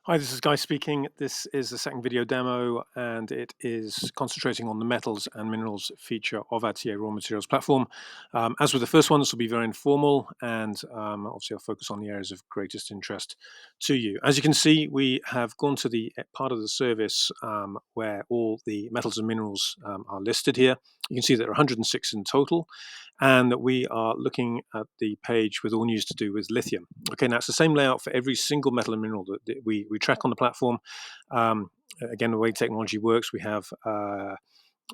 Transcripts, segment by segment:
Hi, this is Guy speaking. This is the second video demo, and it is concentrating on the metals and minerals feature of our TA Raw Materials platform. As with the first one, this will be very informal, and obviously I'll focus on the areas of greatest interest to you. As you can see, we have gone to the part of the service where all the metals and minerals are listed here. You can see there are 106 in total, and we are looking at the page with all news to do with lithium. Okay, now it's the same layout for every single metal and mineral that we track on the platform. Again, the way technology works, we have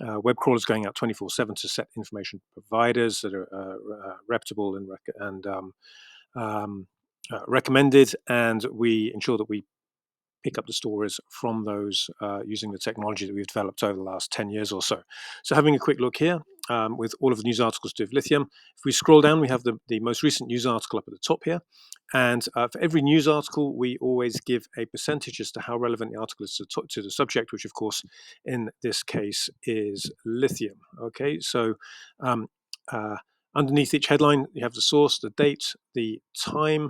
web crawlers going out 24/7 to set information providers that are reputable and recommended, and we ensure that we pick up the stories from those using the technology that we've developed over the last 10 years or so. So having a quick look here with all of the news articles to do with lithium, if we scroll down, we have the most recent news article up at the top here. And for every news article, we always give a percentage as to how relevant the article is to the subject, which of course, in this case, is lithium. Okay, so um, uh, underneath each headline, you have the source, the date, the time,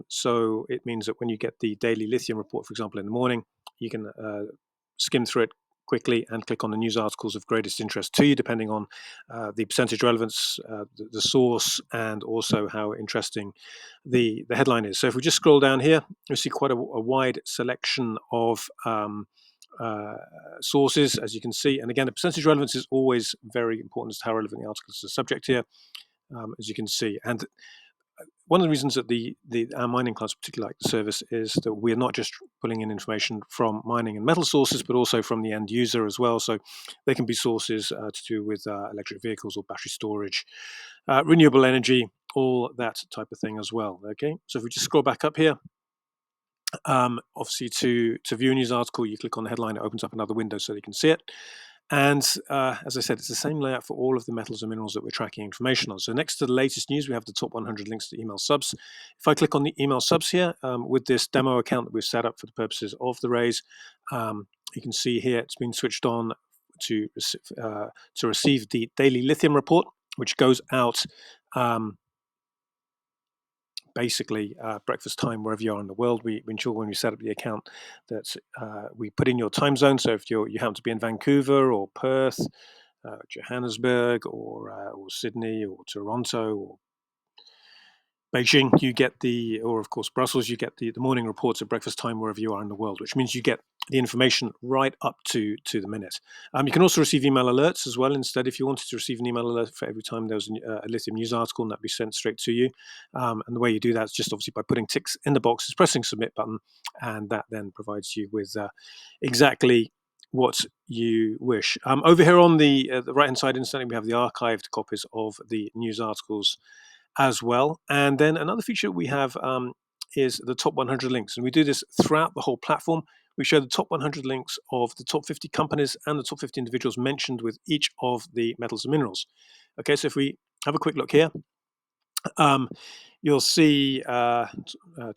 so it means that when you get the daily lithium report, for example, in the morning, you can skim through it quickly and click on the news articles of greatest interest to you, depending on the percentage relevance, the source, and also how interesting the headline is. So if we just scroll down here, you'll see quite a wide selection of uh, sources, as you can see. And again, the percentage relevance is always very important as to how relevant the article is to the subject here, as you can see. And one of the reasons that our mining clients particularly like the service is that we're not just pulling in information from mining and metal sources, but also from the end user as well. So they can be sources to do with electric vehicles or battery storage, renewable energy, all that type of thing as well. Okay, so if we just scroll back up here, obviously to view a news article, you click on the headline, it opens up another window so you can see it. And as I said, it's the same layout for all of the metals and minerals that we're tracking information on. So next to the latest news, we have the top 100 links to email subs. If I click on the email subs here, with this demo account that we've set up for the purposes of the raise, you can see here it's been switched on to receive the daily lithium report, which goes out basically breakfast time wherever you are in the world. We ensure when we set up the account that we put in your time zone. So if you happen to be in Vancouver or Perth, Johannesburg or Sydney or Toronto or Beijing, you get or of course Brussels, you get the morning reports at breakfast time wherever you are in the world, which means you get the information right up to the minute. You can also receive email alerts as well. Instead, if you wanted to receive an email alert for every time there was a lithium news article, and that'd be sent straight to you. And the way you do that is just obviously by putting ticks in the boxes, pressing submit button, and that then provides you with exactly what you wish. Over here on the right hand side, instantly we have the archived copies of the news articles as well. And then another feature we have is the top 100 links. And we do this throughout the whole platform. We show the top 100 links of the top 50 companies and the top 50 individuals mentioned with each of the metals and minerals. Okay, so if we have a quick look here, you'll see top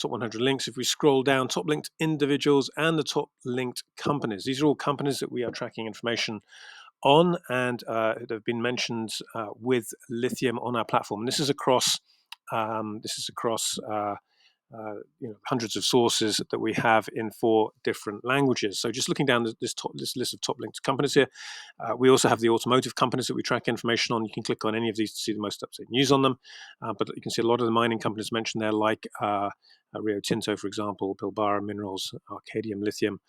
100 links. If we scroll down, top linked individuals and the top linked companies. These are all companies that we are tracking information on and that have been mentioned with lithium on our platform. And this is across hundreds of sources that we have in 4 different languages. So just looking down this list of top linked companies here, we also have the automotive companies that we track information on. You can click on any of these to see the most up-to-date news on them. But you can see a lot of the mining companies mentioned there, like Rio Tinto, for example, Pilbara Minerals, Arcadium Lithium,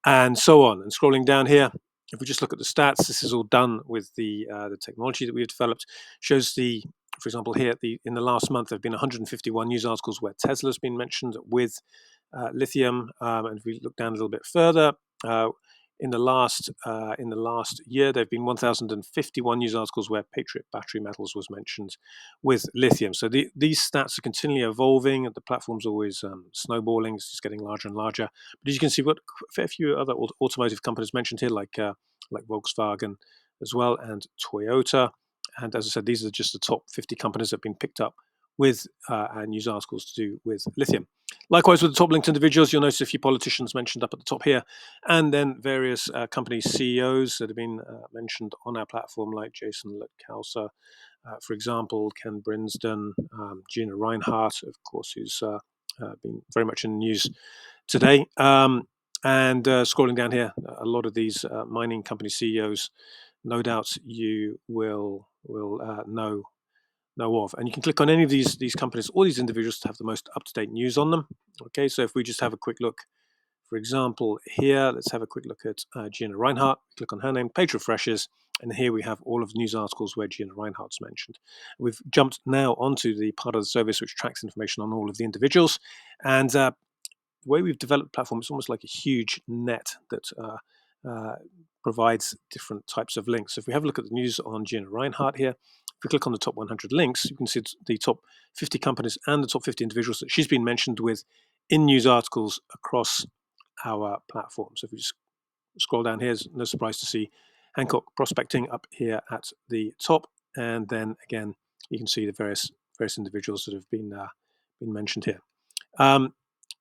and so on. And scrolling down here, if we just look at the stats, this is all done with the technology that we've developed. Shows for example, here in the last month, there have been 151 news articles where Tesla's been mentioned with lithium. And if we look down a little bit further, in the last year, there have been 1,051 news articles where Patriot Battery Metals was mentioned with lithium. So these stats are continually evolving, and the platform's always snowballing. It's just getting larger and larger. But as you can see, what a fair few other automotive companies mentioned here, like Volkswagen as well, and Toyota. And as I said, these are just the top 50 companies that have been picked up with news articles to do with lithium. Likewise, with the top linked individuals, you'll notice a few politicians mentioned up at the top here, and then various company CEOs that have been mentioned on our platform, like Jason Letkauser, for example, Ken Brinsden, Gina Reinhardt, of course, who's been very much in the news today. And scrolling down here, a lot of these mining company CEOs, no doubt you will know of. And you can click on any of these companies, all these individuals, to have the most up-to-date news on them. Okay, so if we just have a quick look, for example, here, let's have a quick look at Gina Reinhardt. Click on her name, page refreshes, and here we have all of the news articles where Gina Reinhardt's mentioned. We've jumped now onto the part of the service which tracks information on all of the individuals. And the way we've developed the platform, it's almost like a huge net that uh, provides different types of links. So if we have a look at the news on Gina Reinhardt here, if we click on the top 100 links, you can see the top 50 companies and the top 50 individuals that she's been mentioned with in news articles across our platform. So if we just scroll down here, it's no surprise to see Hancock Prospecting up here at the top, and then again you can see the various individuals that have been mentioned here.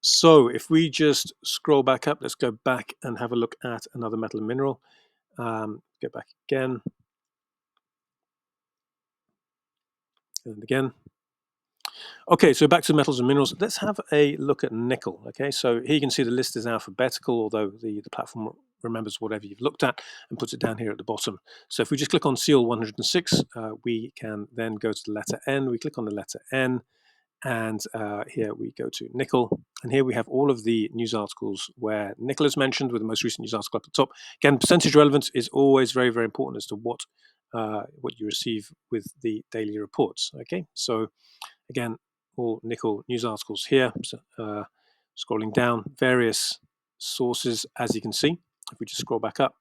So if we just scroll back up, let's go back and have a look at another metal and mineral. Go back again and again. Okay, so back to metals and minerals. Let's have a look at nickel. Okay, so here you can see the list is alphabetical, although the platform remembers whatever you've looked at and puts it down here at the bottom. So if we just click on seal 106, we can then go to the letter N. We click on the letter N, and here we go to nickel. And here we have all of the news articles where nickel is mentioned, with the most recent news article at the top. Again, percentage relevance is always very, very important as to what you receive with the daily reports. Okay, so again, all nickel news articles here. So, scrolling down, various sources, as you can see. If we just scroll back up,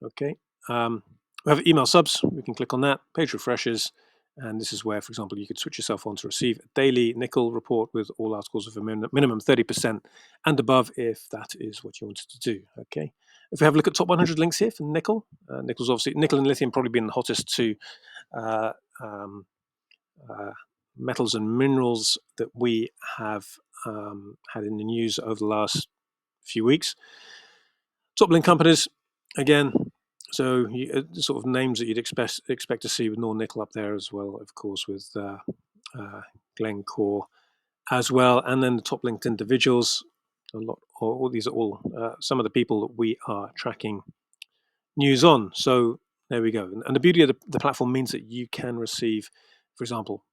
okay. We have email subs. We can click on that. Page refreshes, and this is where, for example, you could switch yourself on to receive a daily nickel report with all articles of a minimum 30% and above, if that is what you wanted to do. Okay. If we have a look at top 100 links here for nickel, nickel's obviously nickel and lithium probably been the hottest two uh, um, metals and minerals that we have had in the news over the last few weeks. Top link companies, again, so the sort of names that you'd expect to see with Nor Nickel up there as well, of course, with Glencore as well, and then the top linked individuals. A lot, all these are all some of the people that we are tracking news on. So there we go. And the beauty of the platform means that you can receive, for example,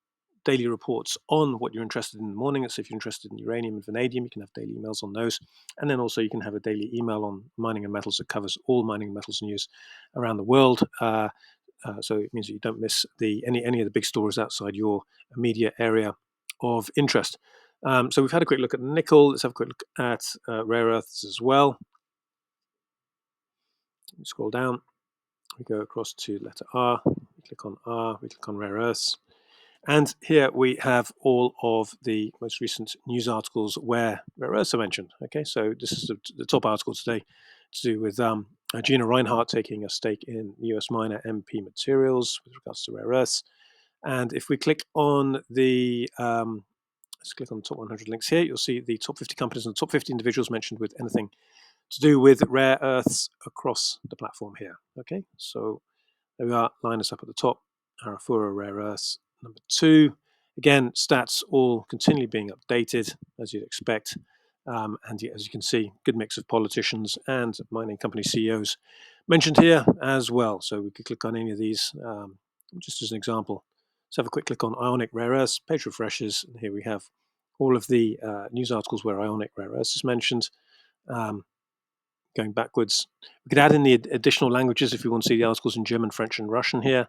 daily reports on what you're interested in the morning. So if you're interested in uranium and vanadium, you can have daily emails on those. And then also you can have a daily email on mining and metals that covers all mining and metals news around the world. So it means that you don't miss any of the big stories outside your immediate area of interest. So we've had a quick look at nickel. Let's have a quick look at rare earths as well. We scroll down. We go across to letter R. We click on R. We click on rare earths. And here we have all of the most recent news articles where rare earths are mentioned. Okay, so this is the top article today to do with Gina Reinhardt taking a stake in US miner MP Materials with regards to rare earths. And if we click on let's click on the top 100 links here, you'll see the top 50 companies and the top 50 individuals mentioned with anything to do with rare earths across the platform here. Okay, so there we are, line us up at the top, Arafura rare earths. Number 2, again, stats all continually being updated, as you'd expect. And as you can see, good mix of politicians and mining company CEOs mentioned here as well. So we could click on any of these just as an example. Let's have a quick click on ionic rare earths, page refreshes, and here we have all of the news articles where ionic rare earths is mentioned. Going backwards, we could add in the additional languages if we want to see the articles in German, French, and Russian here.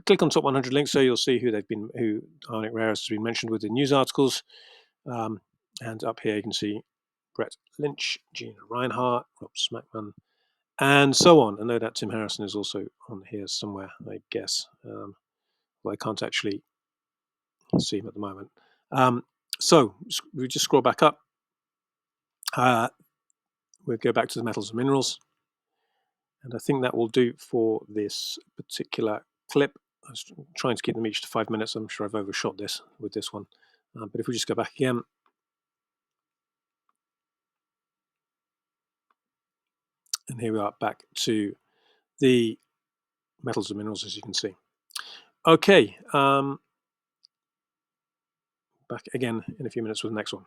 Click on top 100 links, so you'll see who ionic rare earths has been mentioned with the news articles. And up here you can see Brett Lynch, Gina Reinhardt, Rob Smackman, and so on. And no doubt Tim Harrison is also on here somewhere, I guess. Well, I can't actually see him at the moment. So we just scroll back up. We'll go back to the metals and minerals. And I think that will do for this particular clip. I was trying to keep them each to 5 minutes. I'm sure I've overshot this with this one. But if we just go back again. And here we are back to the metals and minerals, as you can see. Okay. Back again in a few minutes with the next one.